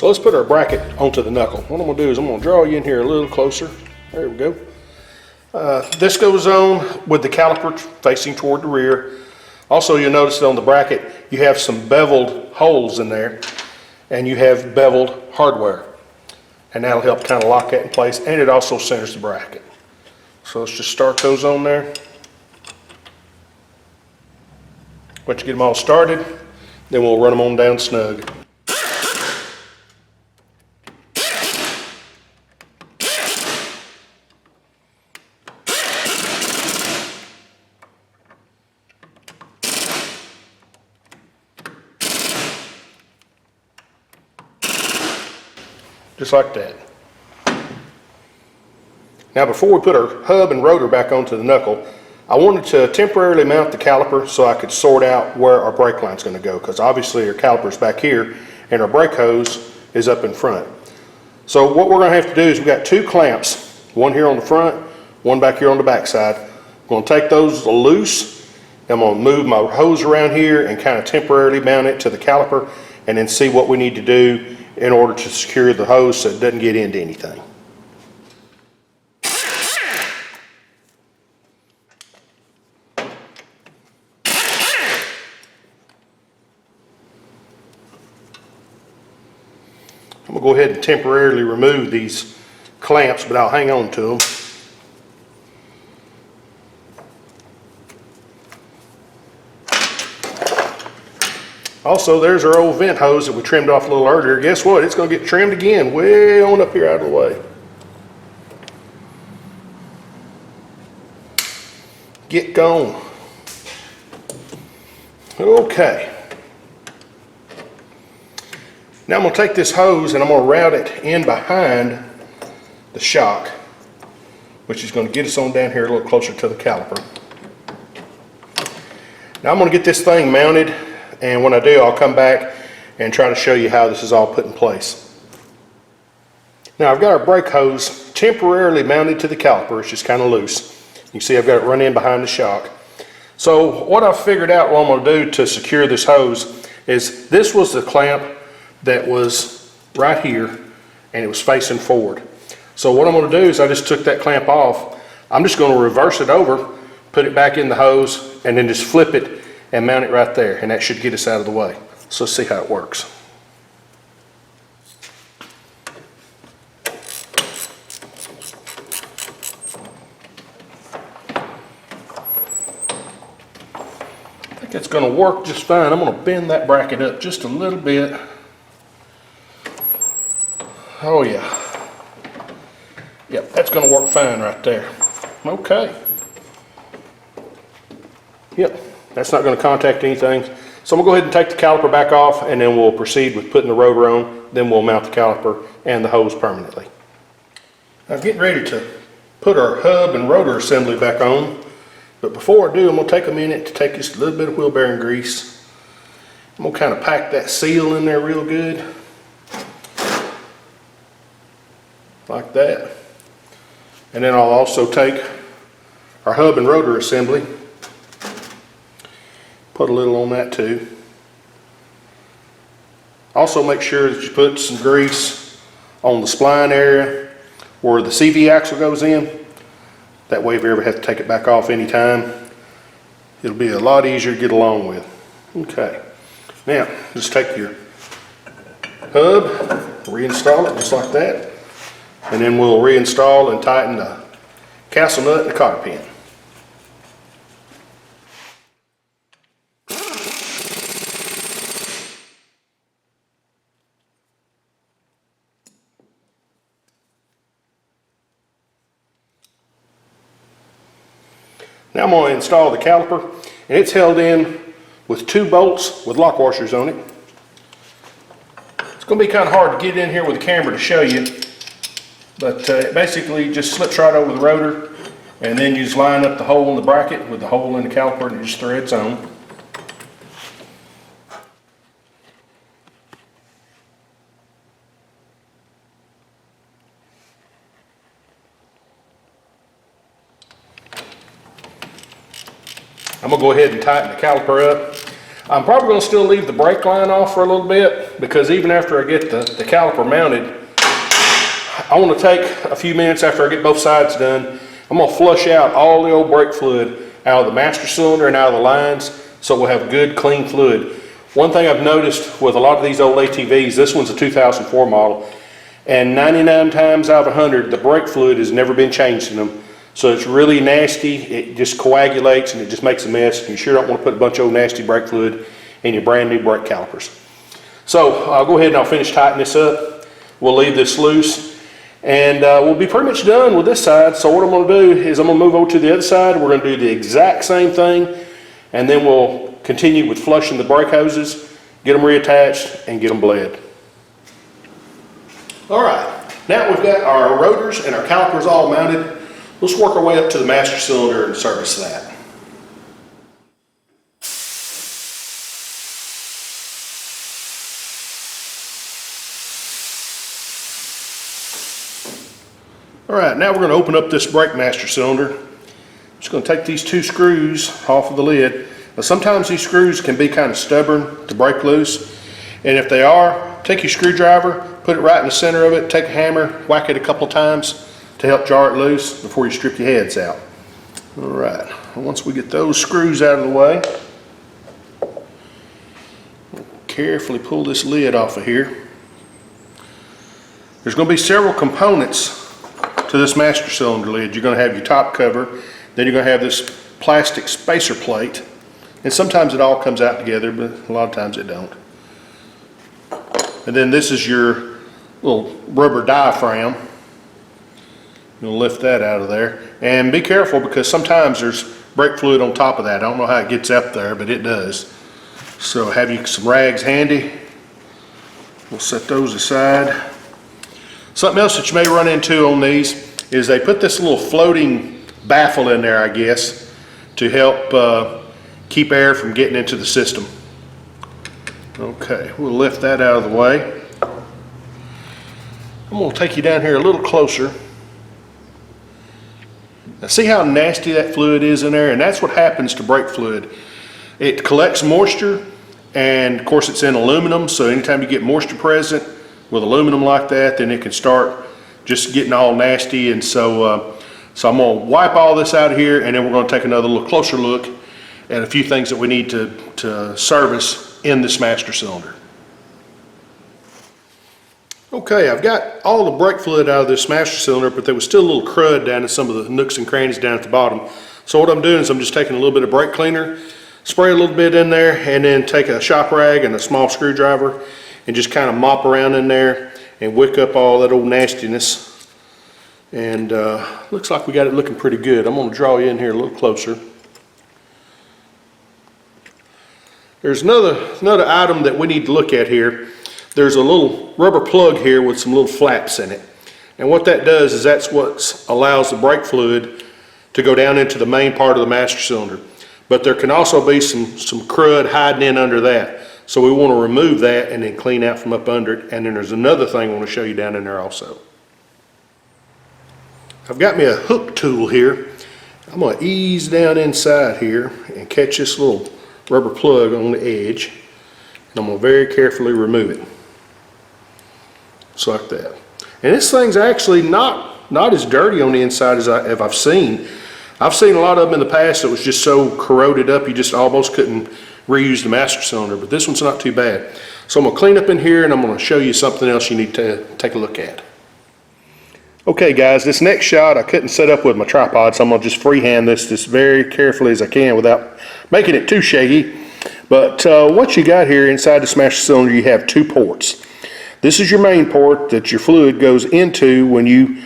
So let's put our bracket onto the knuckle. What I'm gonna do is I'm gonna draw you in here a little closer. There we go. This goes on with the caliper facing toward the rear. Also, you'll notice that on the bracket, you have some beveled holes in there, and you have beveled hardware. And that'll help kind of lock that in place, and it also centers the bracket. So let's just start those on there. Once you get them all started, then we'll run them on down snug. Just like that. Now before we put our hub and rotor back onto the knuckle, I wanted to temporarily mount the caliper so I could sort out where our brake line is going to go, because obviously our caliper's back here and our brake hose is up in front. So what we're going to have to do is we've got two clamps, one here on the front, one back here on the back side. I'm going to take those loose. I'm going to move my hose around here and kind of temporarily mount it to the caliper, and then see what we need to do in order to secure the hose so it doesn't get into anything. I'm going to go ahead and temporarily remove these clamps, but I'll hang on to them. Also, there's our old vent hose that we trimmed off a little earlier. Guess what? It's going to get trimmed again way on up here out of the way. Get gone. Okay. Now I'm going to take this hose and I'm going to route it in behind the shock, which is going to get us on down here a little closer to the caliper. Now I'm going to get this thing mounted, and when I do, I'll come back and try to show you how this is all put in place. Now I've got our brake hose temporarily mounted to the caliper. It's just kind of loose. You can see I've got it run in behind the shock. So what I've figured out what I'm going to do to secure this hose is, this was the clamp that was right here and it was facing forward. So what I'm going to do is I just took that clamp off. I'm just going to reverse it over, put it back in the hose, and then just flip it and mount it right there, and that should get us out of the way. So let's see how it works. I think it's going to work just fine. I'm going to bend that bracket up just a little bit. Oh yeah. Yep, that's going to work fine right there. Okay. Yep. That's not going to contact anything. So I'm going to go ahead and take the caliper back off, and then we'll proceed with putting the rotor on. Then we'll mount the caliper and the hose permanently. Now getting ready to put our hub and rotor assembly back on. But before I do, I'm going to take a minute to take just a little bit of wheel bearing grease. I'm going to kind of pack that seal in there real good. Like that. And then I'll also take our hub and rotor assembly. Put a little on that too. Also make sure that you put some grease on the spline area where the CV axle goes in. That way if you ever have to take it back off anytime, it'll be a lot easier to get along with. Okay. Now, just take your hub, reinstall it just like that. And then we'll reinstall and tighten the castle nut and the cotter pin. Now I'm going to install the caliper, and it's held in with 2 bolts with lock washers on it. It's going to be kind of hard to get in here with the camera to show you, but it basically just slips right over the rotor, and then you just line up the hole in the bracket with the hole in the caliper, and it just threads on. I'm going to go ahead and tighten the caliper up. I'm probably going to still leave the brake line off for a little bit, because even after I get the caliper mounted, I want to take a few minutes after I get both sides done. I'm going to flush out all the old brake fluid out of the master cylinder and out of the lines, so we'll have good clean fluid. One thing I've noticed with a lot of these old ATVs, this one's a 2004 model, and 99 times out of 100 the brake fluid has never been changed in them. So it's really nasty, it just coagulates and it just makes a mess, and you sure don't want to put a bunch of old nasty brake fluid in your brand new brake calipers. So I'll go ahead and I'll finish tightening this up. We'll leave this loose, and we'll be pretty much done with this side. So what I'm going to do is I'm going to move over to the other side. We're going to do the exact same thing, and then we'll continue with flushing the brake hoses, get them reattached, and get them bled. All right, now we've got our rotors and our calipers all mounted. Let's work our way up to the master cylinder and service that. All right, now we're going to open up this brake master cylinder. Just going to take these two screws off of the lid. Now sometimes these screws can be kind of stubborn to break loose, and if they are, take your screwdriver, put it right in the center of it, take a hammer, whack it a couple times to help jar it loose before you strip your heads out. All right, once we get those screws out of the way, we'll carefully pull this lid off of here. There's going to be several components to this master cylinder lid. You're going to have your top cover, then you're going to have this plastic spacer plate, and sometimes it all comes out together, but a lot of times it don't. And then this is your little rubber diaphragm. You'll lift that out of there, and be careful because sometimes there's brake fluid on top of that. I don't know how it gets up there, but it does. So have you some rags handy. We'll set those aside. Something else that you may run into on these is they put this little floating baffle in there, I guess, to help keep air from getting into the system. Okay, we'll lift that out of the way. I'm going to take you down here a little closer. Now see how nasty that fluid is in there? And that's what happens to brake fluid. It collects moisture, and of course it's in aluminum, so anytime you get moisture present with aluminum like that, then it can start just getting all nasty. And so I'm going to wipe all this out of here, and then we're going to take another little closer look at a few things that we need to service in this master cylinder. Okay, I've got all the brake fluid out of this master cylinder, but there was still a little crud down in some of the nooks and crannies down at the bottom. So what I'm doing is I'm just taking a little bit of brake cleaner, spray a little bit in there, and then take a shop rag and a small screwdriver and just kind of mop around in there and wick up all that old nastiness. And looks like we got it looking pretty good. I'm going to draw you in here a little closer. There's another item that we need to look at here. There's a little rubber plug here with some little flaps in it. And what that does is that's what allows the brake fluid to go down into the main part of the master cylinder. But there can also be some crud hiding in under that. So we want to remove that and then clean out from up under it. And then there's another thing I want to show you down in there also. I've got me a hook tool here. I'm going to ease down inside here and catch this little rubber plug on the edge. And I'm going to very carefully remove it. Just like that. And this thing's actually not as dirty on the inside as I've seen. I've seen a lot of them in the past that was just so corroded up you just almost couldn't reuse the master cylinder, but this one's not too bad. So I'm going to clean up in here, and I'm going to show you something else you need to take a look at. Okay guys, this next shot I couldn't set up with my tripod, so I'm going to just freehand this very carefully as I can without making it too shaky. But what you got here inside this master cylinder, you have two ports. This is your main port that your fluid goes into when you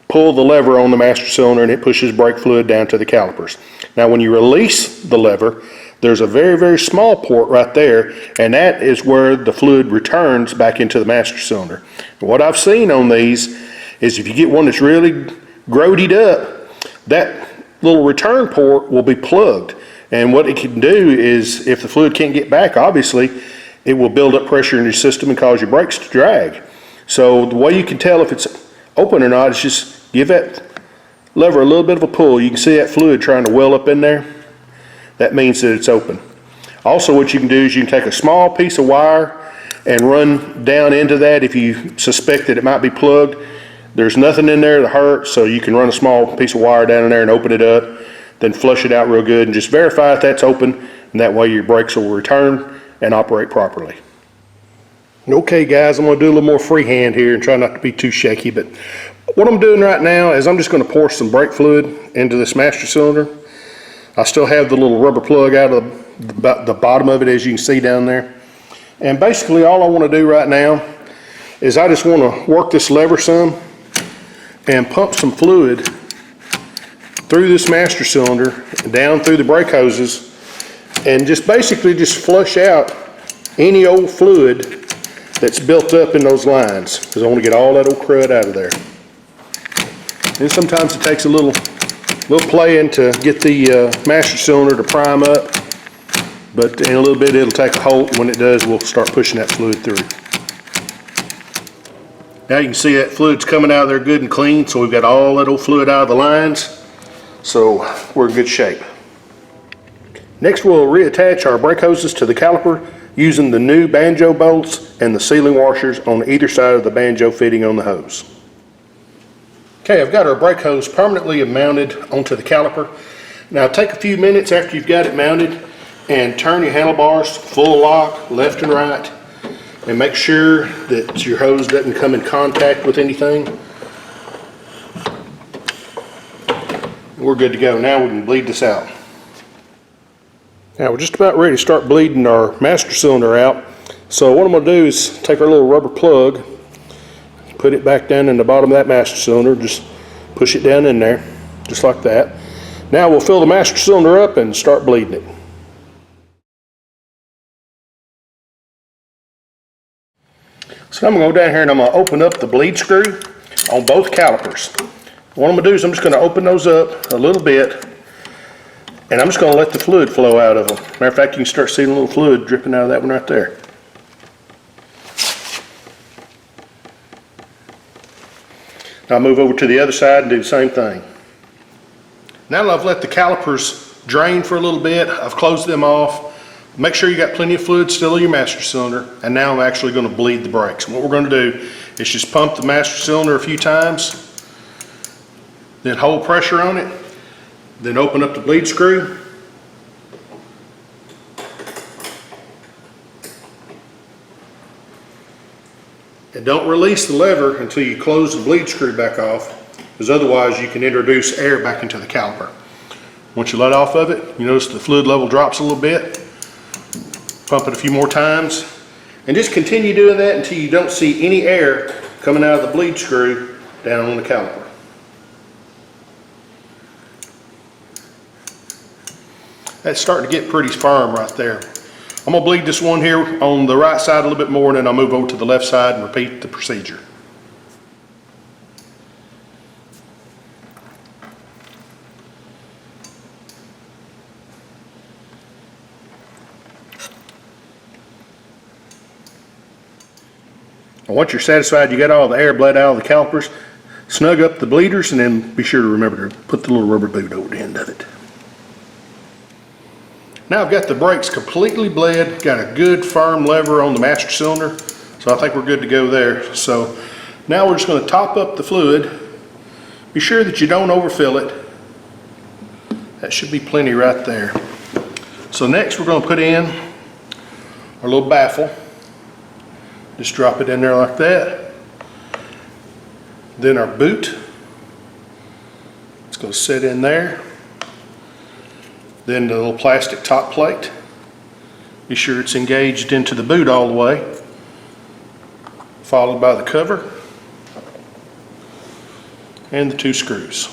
pull the lever on the master cylinder and it pushes brake fluid down to the calipers. Now when you release the lever, there's a very, very small port right there, and that is where the fluid returns back into the master cylinder. And what I've seen on these is if you get one that's really grodied up, that little return port will be plugged. And what it can do is, if the fluid can't get back, obviously, it will build up pressure in your system and cause your brakes to drag. So the way you can tell if it's open or not is just give that lever a little bit of a pull. You can see that fluid trying to well up in there. That means that it's open. Also what you can do is you can take a small piece of wire, and run down into that if you suspect that it might be plugged. There's nothing in there to hurt, so you can run a small piece of wire down in there and open it up, then flush it out real good and just verify if that's open, and that way your brakes will return and operate properly. Okay guys, I'm going to do a little more freehand here and try not to be too shaky, but what I'm doing right now is I'm just going to pour some brake fluid into this master cylinder. I still have the little rubber plug out of the bottom of it, as you can see down there. And basically all I want to do right now is I just want to work this lever some and pump some fluid through this master cylinder, down through the brake hoses, and just basically just flush out any old fluid that's built up in those lines, because I want to get all that old crud out of there. And sometimes it takes a little playing to get the master cylinder to prime up, but in a little bit it'll take a hold. When it does, we'll start pushing that fluid through. Now you can see that fluid's coming out of there good and clean, so we've got all that old fluid out of the lines, so we're in good shape. Next we'll reattach our brake hoses to the caliper using the new banjo bolts and the sealing washers on either side of the banjo fitting on the hose. Okay, I've got our brake hose permanently mounted onto the caliper. Now take a few minutes after you've got it mounted and turn your handlebars full lock left and right, and make sure that your hose doesn't come in contact with anything. We're good to go. Now we can bleed this out. Now we're just about ready to start bleeding our master cylinder out. So what I'm going to do is take our little rubber plug, put it back down in the bottom of that master cylinder, just push it down in there, just like that. Now we'll fill the master cylinder up and start bleeding it. So I'm going to go down here and I'm going to open up the bleed screw on both calipers. What I'm going to do is I'm just going to open those up a little bit, and I'm just going to let the fluid flow out of them. Matter of fact, you can start seeing a little fluid dripping out of that one right there. Now I'll move over to the other side and do the same thing. Now that I've let the calipers drain for a little bit, I've closed them off. Make sure you got plenty of fluid still in your master cylinder, and now I'm actually going to bleed the brakes. And what we're going to do is just pump the master cylinder a few times, then hold pressure on it, then open up the bleed screw. And don't release the lever until you close the bleed screw back off, because otherwise you can introduce air back into the caliper. Once you let off of it, you notice the fluid level drops a little bit. Pump it a few more times, and just continue doing that until you don't see any air coming out of the bleed screw down on the caliper. That's starting to get pretty firm right there. I'm going to bleed this one here on the right side a little bit more, and then I'll move over to the left side and repeat the procedure. And once you're satisfied you got all the air bled out of the calipers, snug up the bleeders, and then be sure to remember to put the little rubber boot over the end of it. Now I've got the brakes completely bled, got a good firm lever on the master cylinder, so I think we're good to go there. So now we're just going to top up the fluid. Be sure that you don't overfill it. That should be plenty right there. So next we're going to put in our little baffle. Just drop it in there like that. Then our boot. It's going to sit in there. Then the little plastic top plate. Be sure it's engaged into the boot all the way. Followed by the cover and the two screws.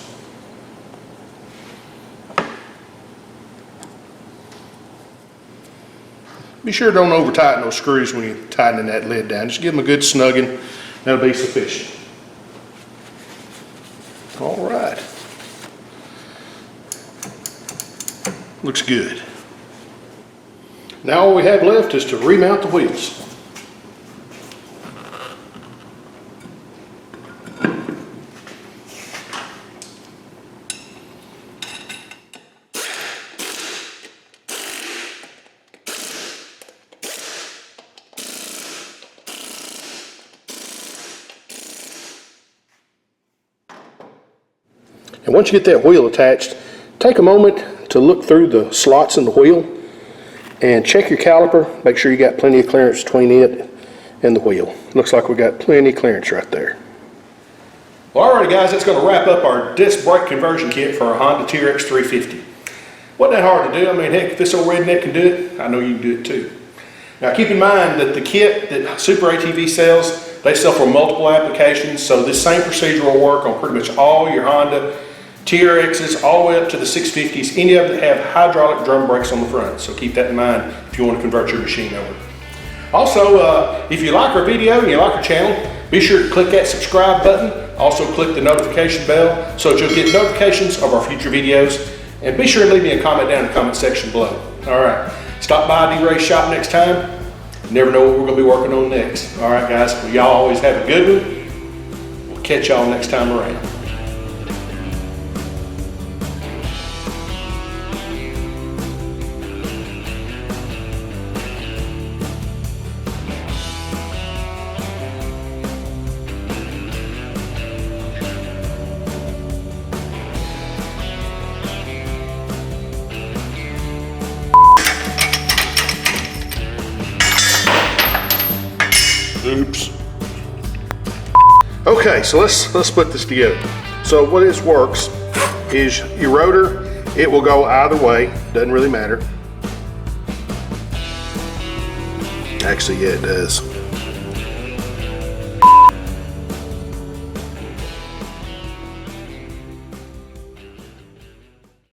Be sure don't over tighten those screws when you're tightening that lid down. Just give them a good snugging. That'll be sufficient. All right. Looks good. Now all we have left is to remount the wheels. And once you get that wheel attached, take a moment to look through the slots in the wheel and check your caliper. Make sure you got plenty of clearance between it and the wheel. Looks like we got plenty of clearance right there. Well, alrighty guys, that's going to wrap up our disc brake conversion kit for our Honda TRX300. Wasn't that hard to do. I mean, heck, if this old redneck can do it, I know you can do it too. Now keep in mind that the kit that Super ATV sells, they sell for multiple applications, so this same procedure will work on pretty much all your Honda TRXs, all the way up to the 650s, any of them that have hydraulic drum brakes on the front. So keep that in mind if you want to convert your machine over. Also, if you like our video and you like our channel, be sure to click that subscribe button. Also click the notification bell so that you'll get notifications of our future videos. And be sure to leave me a comment down in the comment section below. All right, stop by D-Ray's shop next time. You never know what we're going to be working on next. All right, guys, well, y'all always have a good one. We'll catch y'all next time around. Oops. Okay, so let's put this together. So what this works is your rotor, it will go either way, doesn't really matter. Actually, yeah, it does.